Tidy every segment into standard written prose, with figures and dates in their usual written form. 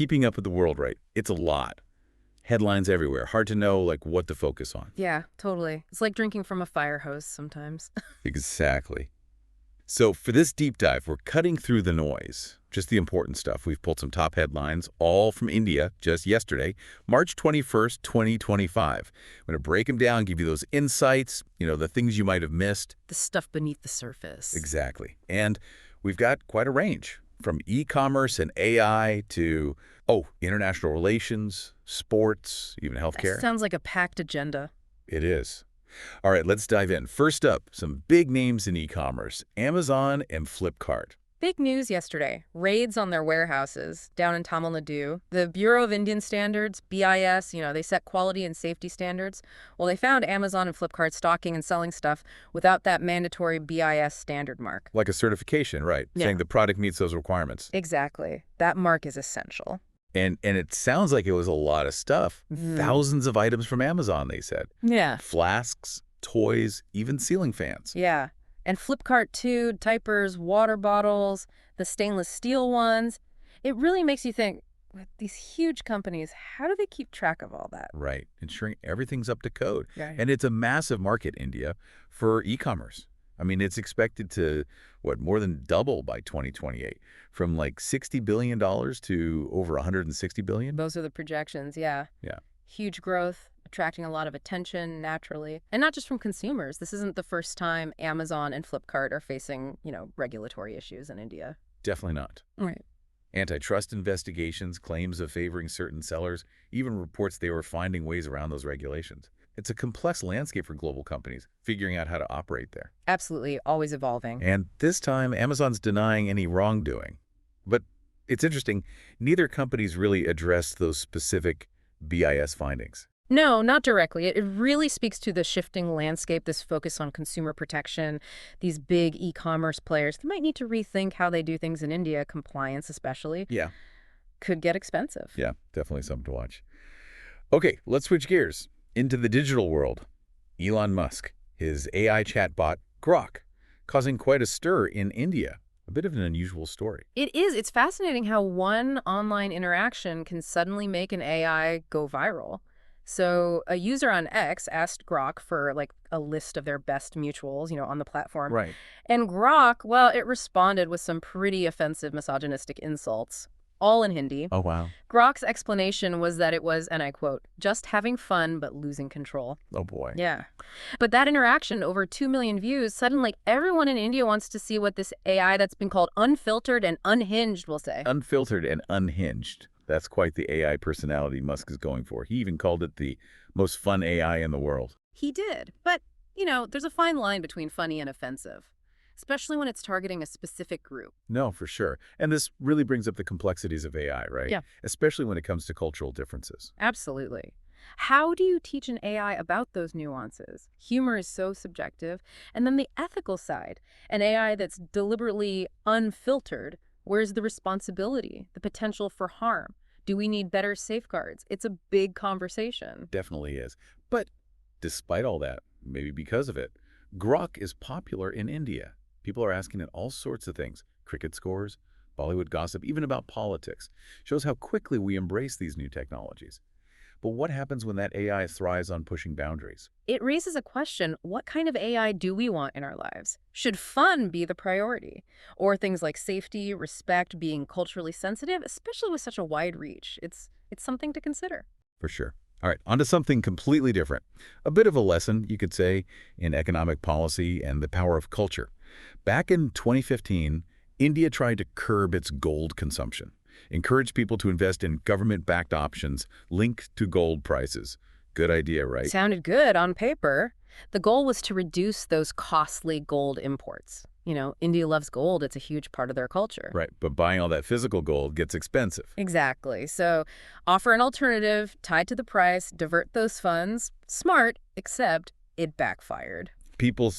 keeping up with the world, right? It's a lot. Headlines everywhere. Hard to know, like, what to focus on. Yeah, totally. It's like drinking from a fire hose sometimes. Exactly. So for this deep dive, we're cutting through the noise, just the important stuff. We've pulled some top headlines, all from India, just yesterday, March 21st, 2025. I'm going to break them down, give you those insights, the things you might have missed. The stuff beneath the surface. Exactly. And we've got quite a range, from e-commerce and AI to, international relations, sports, even healthcare. That sounds like a packed agenda. It is. All right, let's dive in. First up, some big names in e-commerce, Amazon and Flipkart. Big news yesterday. Raids on their warehouses down in Tamil Nadu. The Bureau of Indian Standards, BIS, they set quality and safety standards. Well, they found Amazon and Flipkart stocking and selling stuff without that mandatory BIS standard mark. Like a certification, right? Yeah. Saying the product meets those requirements. Exactly. That mark is essential. And it sounds like it was a lot of stuff. Thousands of items from Amazon, they said. Yeah. Flasks, toys, even ceiling fans. Yeah. And Flipkart too, diapers, water bottles, the stainless steel ones. It really makes you think, with these huge companies, how do they keep track of all that? Right. Ensuring everything's up to code. Right. And it's a massive market, India, for e-commerce. I mean, it's expected to, more than double by 2028, from like $60 billion to over $160 billion. Those are the projections, yeah. Yeah. Huge growth, attracting a lot of attention naturally. And not just from consumers. This isn't the first time Amazon and Flipkart are facing, regulatory issues in India. Definitely not. Right. Antitrust investigations, claims of favoring certain sellers, even reports they were finding ways around those regulations. It's a complex landscape for global companies, figuring out how to operate there. Absolutely, always evolving. And this time, Amazon's denying any wrongdoing. But it's interesting, neither company's really addressed those specific BIS findings. No, not directly. It really speaks to the shifting landscape, this focus on consumer protection. These big e-commerce players, they might need to rethink how they do things in India, compliance especially. Yeah. Could get expensive. Yeah, definitely something to watch. Okay, let's switch gears into the digital world. Elon Musk, his AI chatbot, Grok, causing quite a stir in India. A bit of an unusual story. It is. It's fascinating how one online interaction can suddenly make an AI go viral. So a user on X asked Grok for a list of their best mutuals, on the platform. Right. And Grok, well, it responded with some pretty offensive misogynistic insults, all in Hindi. Oh, wow. Grok's explanation was that it was, and I quote, just having fun but losing control. Oh, boy. Yeah. But that interaction, over 2 million views, suddenly everyone in India wants to see what this AI that's been called unfiltered and unhinged will say. Unfiltered and unhinged. That's quite the AI personality Musk is going for. He even called it the most fun AI in the world. He did. But, there's a fine line between funny and offensive, especially when it's targeting a specific group. No, for sure. And this really brings up the complexities of AI, right? Yeah. Especially when it comes to cultural differences. Absolutely. How do you teach an AI about those nuances? Humor is so subjective. And then the ethical side, an AI that's deliberately unfiltered, where's the responsibility, the potential for harm? Do we need better safeguards? It's a big conversation. Definitely is. But despite all that, maybe because of it, Grok is popular in India. People are asking it all sorts of things. Cricket scores, Bollywood gossip, even about politics. Shows how quickly we embrace these new technologies. But what happens when that AI thrives on pushing boundaries? It raises a question, what kind of AI do we want in our lives? Should fun be the priority? Or things like safety, respect, being culturally sensitive, especially with such a wide reach? It's something to consider. For sure. All right, on to something completely different. A bit of a lesson, you could say, in economic policy and the power of culture. Back in 2015, India tried to curb its gold consumption. Encourage people to invest in government-backed options linked to gold prices. Good idea, right? Sounded good on paper. The goal was to reduce those costly gold imports. India loves gold. It's a huge part of their culture. Right, but buying all that physical gold gets expensive. Exactly. So offer an alternative tied to the price, divert those funds. Smart, except it backfired. People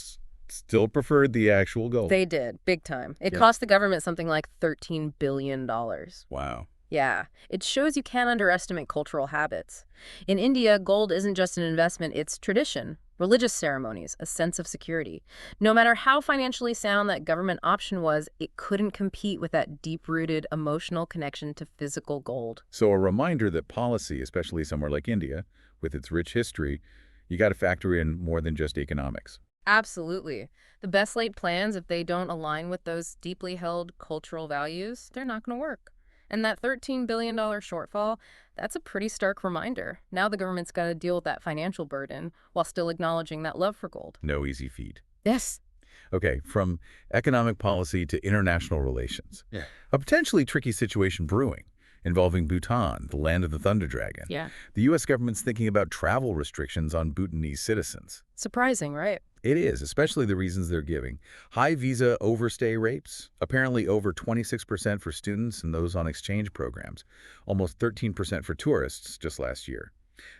still preferred the actual gold. They did, big time. It Yeah. cost the government something like $13 billion. Wow. Yeah, it shows you can't underestimate cultural habits. In India, gold isn't just an investment, it's tradition, religious ceremonies, a sense of security. No matter how financially sound that government option was, it couldn't compete with that deep-rooted emotional connection to physical gold. So a reminder that policy, especially somewhere like India, with its rich history, you got to factor in more than just economics. Absolutely. The best laid plans, if they don't align with those deeply held cultural values, they're not going to work. And that $13 billion shortfall, that's a pretty stark reminder. Now the government's got to deal with that financial burden while still acknowledging that love for gold. No easy feat. Yes. Okay, from economic policy to international relations. Yeah. A potentially tricky situation brewing, involving Bhutan, the land of the Thunder Dragon. Yeah. The U.S. government's thinking about travel restrictions on Bhutanese citizens. Surprising, right? It is, especially the reasons they're giving. High visa overstay rates, apparently over 26% for students and those on exchange programs, almost 13% for tourists just last year.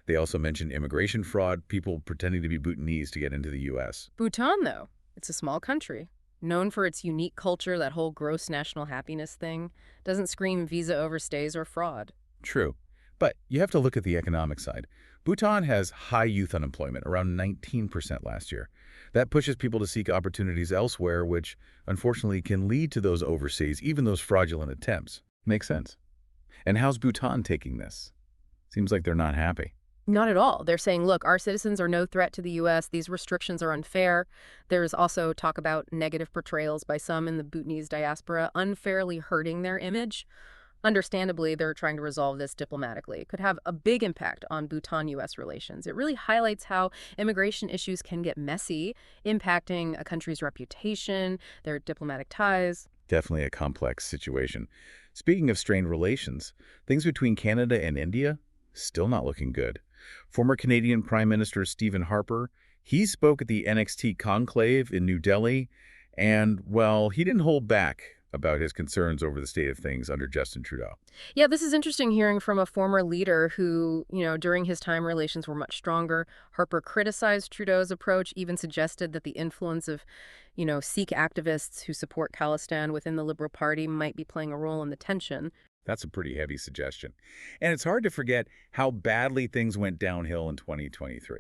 They also mentioned immigration fraud, people pretending to be Bhutanese to get into the U.S. Bhutan, though, it's a small country. Known for its unique culture, that whole gross national happiness thing, doesn't scream visa overstays or fraud. True. But you have to look at the economic side. Bhutan has high youth unemployment, around 19% last year. That pushes people to seek opportunities elsewhere, which unfortunately can lead to those overseas, even those fraudulent attempts. Makes sense. And how's Bhutan taking this? Seems like they're not happy. Not at all. They're saying, look, our citizens are no threat to the U.S. These restrictions are unfair. There's also talk about negative portrayals by some in the Bhutanese diaspora, unfairly hurting their image. Understandably, they're trying to resolve this diplomatically. It could have a big impact on Bhutan-U.S. relations. It really highlights how immigration issues can get messy, impacting a country's reputation, their diplomatic ties. Definitely a complex situation. Speaking of strained relations, things between Canada and India, still not looking good. Former Canadian Prime Minister Stephen Harper, he spoke at the NXT conclave in New Delhi, and, well, he didn't hold back about his concerns over the state of things under Justin Trudeau. Yeah, this is interesting hearing from a former leader who, during his time, relations were much stronger. Harper criticized Trudeau's approach, even suggested that the influence of, Sikh activists who support Khalistan within the Liberal Party might be playing a role in the tension. That's a pretty heavy suggestion. And it's hard to forget how badly things went downhill in 2023.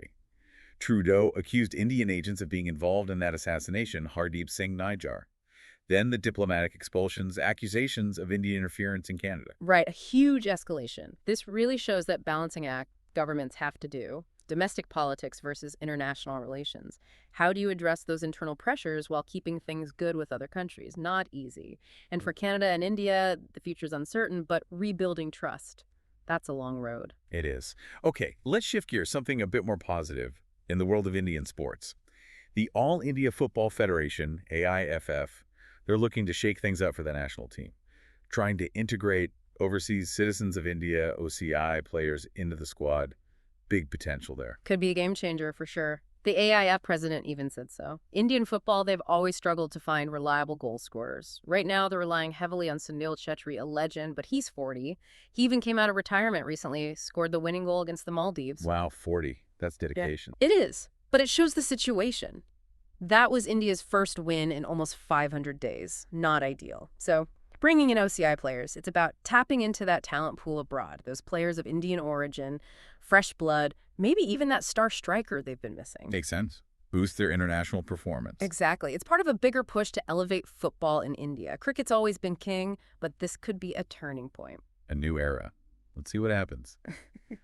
Trudeau accused Indian agents of being involved in that assassination, Hardeep Singh Nijjar. Then the diplomatic expulsions, accusations of Indian interference in Canada. Right, a huge escalation. This really shows that balancing act governments have to do. Domestic politics versus international relations. How do you address those internal pressures while keeping things good with other countries? Not easy. And for Canada and India, the future's uncertain, but rebuilding trust, that's a long road. It is. Okay, let's shift gears, something a bit more positive in the world of Indian sports. The All India Football Federation, AIFF, they're looking to shake things up for the national team, trying to integrate overseas citizens of India, OCI players into the squad. Big potential there. Could be a game changer for sure. The AIF president even said so. Indian football, they've always struggled to find reliable goal scorers. Right now, they're relying heavily on Sunil Chhetri, a legend, but he's 40. He even came out of retirement recently, scored the winning goal against the Maldives. Wow, 40. That's dedication. Yeah. It is, but it shows the situation. That was India's first win in almost 500 days. Not ideal. So, bringing in OCI players, it's about tapping into that talent pool abroad, those players of Indian origin, fresh blood, maybe even that star striker they've been missing. Makes sense. Boost their international performance. Exactly. It's part of a bigger push to elevate football in India. Cricket's always been king, but this could be a turning point. A new era. Let's see what happens.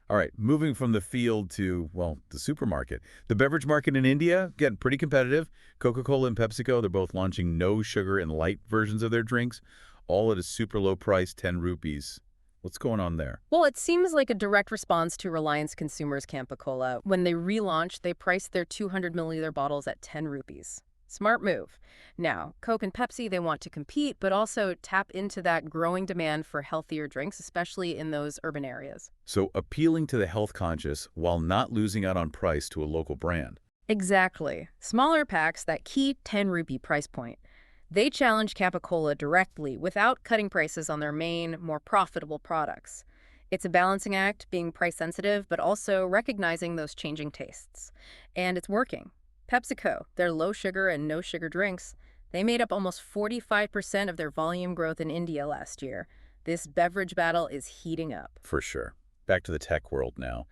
All right, moving from the field to, well, the supermarket. The beverage market in India, getting pretty competitive. Coca-Cola and PepsiCo, they're both launching no sugar and light versions of their drinks, all at a super low price, 10 rupees. What's going on there? Well, it seems like a direct response to Reliance Consumers' Campa Cola. When they relaunched, they priced their 200 milliliter bottles at 10 rupees. Smart move. Now, Coke and Pepsi, they want to compete, but also tap into that growing demand for healthier drinks, especially in those urban areas. So appealing to the health conscious while not losing out on price to a local brand. Exactly. Smaller packs, that key 10 rupee price point. They challenge Campa Cola directly without cutting prices on their main, more profitable products. It's a balancing act, being price sensitive, but also recognizing those changing tastes. And it's working. PepsiCo, their low sugar and no sugar drinks, they made up almost 45% of their volume growth in India last year. This beverage battle is heating up. For sure. Back to the tech world now.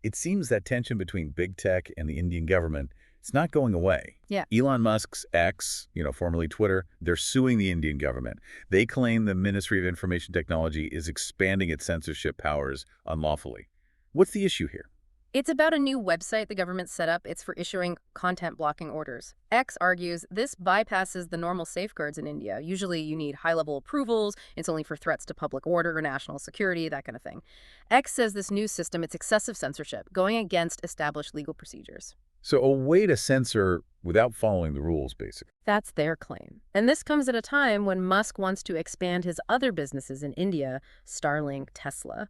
It seems that tension between big tech and the Indian government, it's not going away. Yeah. Elon Musk's X, formerly Twitter, they're suing the Indian government. They claim the Ministry of Information Technology is expanding its censorship powers unlawfully. What's the issue here? It's about a new website the government set up. It's for issuing content blocking orders. X argues this bypasses the normal safeguards in India. Usually you need high-level approvals. It's only for threats to public order or national security, that kind of thing. X says this new system, it's excessive censorship, going against established legal procedures. So a way to censor without following the rules, basically. That's their claim. And this comes at a time when Musk wants to expand his other businesses in India, Starlink, Tesla.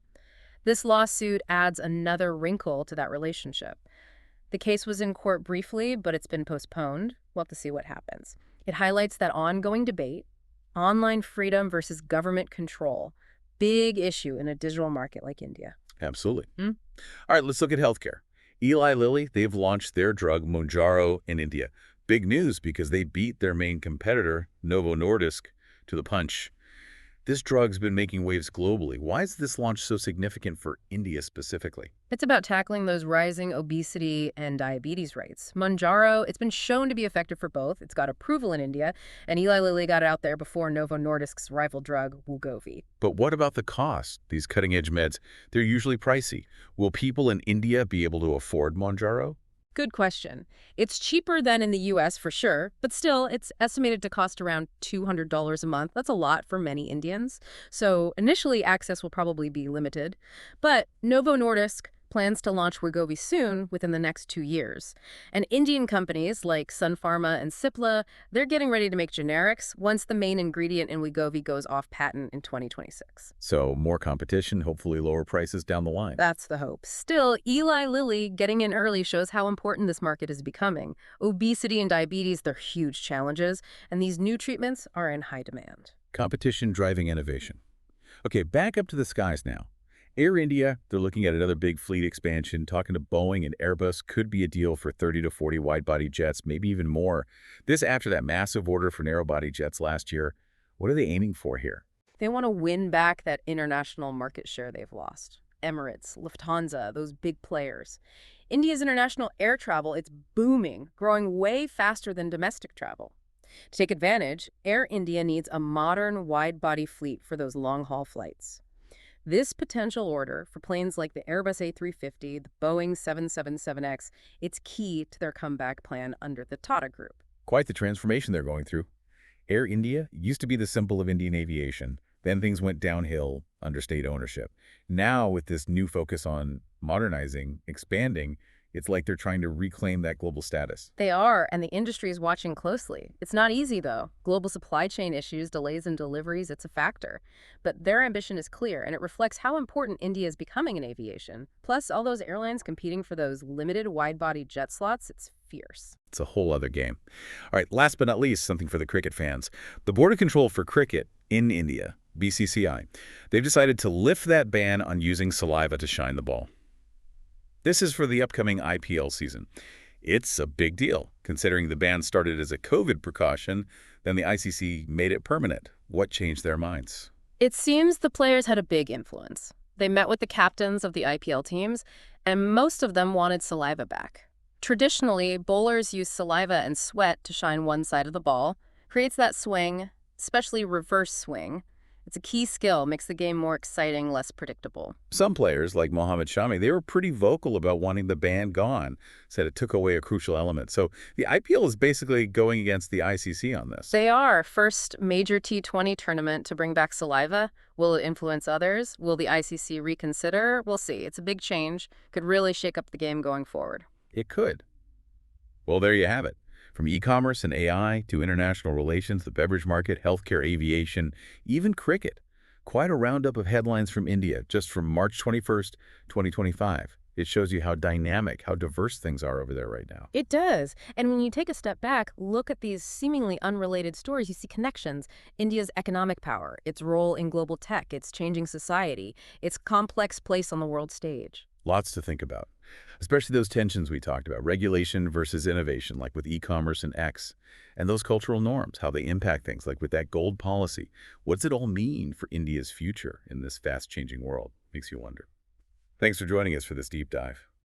This lawsuit adds another wrinkle to that relationship. The case was in court briefly, but it's been postponed. We'll have to see what happens. It highlights that ongoing debate, online freedom versus government control. Big issue in a digital market like India. Absolutely. All right, let's look at healthcare. Eli Lilly, they've launched their drug Mounjaro in India. Big news because they beat their main competitor, Novo Nordisk, to the punch. This drug's been making waves globally. Why is this launch so significant for India specifically? It's about tackling those rising obesity and diabetes rates. Mounjaro, it's been shown to be effective for both. It's got approval in India, and Eli Lilly got it out there before Novo Nordisk's rival drug, Wegovy. But what about the cost? These cutting-edge meds, they're usually pricey. Will people in India be able to afford Mounjaro? Good question. It's cheaper than in the US for sure, but still, it's estimated to cost around $200 a month. That's a lot for many Indians. So initially, access will probably be limited. But Novo Nordisk plans to launch Wegovy soon, within the next 2 years. And Indian companies like Sun Pharma and Cipla, they're getting ready to make generics once the main ingredient in Wegovy goes off patent in 2026. So more competition, hopefully lower prices down the line. That's the hope. Still, Eli Lilly getting in early shows how important this market is becoming. Obesity and diabetes, they're huge challenges, and these new treatments are in high demand. Competition driving innovation. Okay, back up to the skies now. Air India, they're looking at another big fleet expansion. Talking to Boeing and Airbus could be a deal for 30 to 40 wide-body jets, maybe even more. This after that massive order for narrow-body jets last year. What are they aiming for here? They want to win back that international market share they've lost. Emirates, Lufthansa, those big players. India's international air travel, it's booming, growing way faster than domestic travel. To take advantage, Air India needs a modern wide-body fleet for those long-haul flights. This potential order for planes like the Airbus A350, the Boeing 777X, it's key to their comeback plan under the Tata Group. Quite the transformation they're going through. Air India used to be the symbol of Indian aviation. Then things went downhill under state ownership. Now, with this new focus on modernizing, expanding, it's like they're trying to reclaim that global status. They are, and the industry is watching closely. It's not easy, though. Global supply chain issues, delays in deliveries, it's a factor. But their ambition is clear, and it reflects how important India is becoming in aviation. Plus, all those airlines competing for those limited wide-body jet slots, it's fierce. It's a whole other game. All right, last but not least, something for the cricket fans. The Board of Control for Cricket in India, BCCI, they've decided to lift that ban on using saliva to shine the ball. This is for the upcoming IPL season. It's a big deal, considering the ban started as a COVID precaution, then the ICC made it permanent. What changed their minds? It seems the players had a big influence. They met with the captains of the IPL teams, and most of them wanted saliva back. Traditionally, bowlers use saliva and sweat to shine one side of the ball, creates that swing, especially reverse swing. It's a key skill, makes the game more exciting, less predictable. Some players, like Mohammad Shami, they were pretty vocal about wanting the ban gone, said it took away a crucial element. So the IPL is basically going against the ICC on this. They are. First major T20 tournament to bring back saliva. Will it influence others? Will the ICC reconsider? We'll see. It's a big change. Could really shake up the game going forward. It could. Well, there you have it. From e-commerce and AI to international relations, the beverage market, healthcare, aviation, even cricket. Quite a roundup of headlines from India just from March 21st, 2025. It shows you how dynamic, how diverse things are over there right now. It does. And when you take a step back, look at these seemingly unrelated stories, you see connections. India's economic power, its role in global tech, its changing society, its complex place on the world stage. Lots to think about, especially those tensions we talked about, regulation versus innovation, like with e-commerce and X, and those cultural norms, how they impact things, like with that gold policy. What does it all mean for India's future in this fast-changing world? Makes you wonder. Thanks for joining us for this deep dive.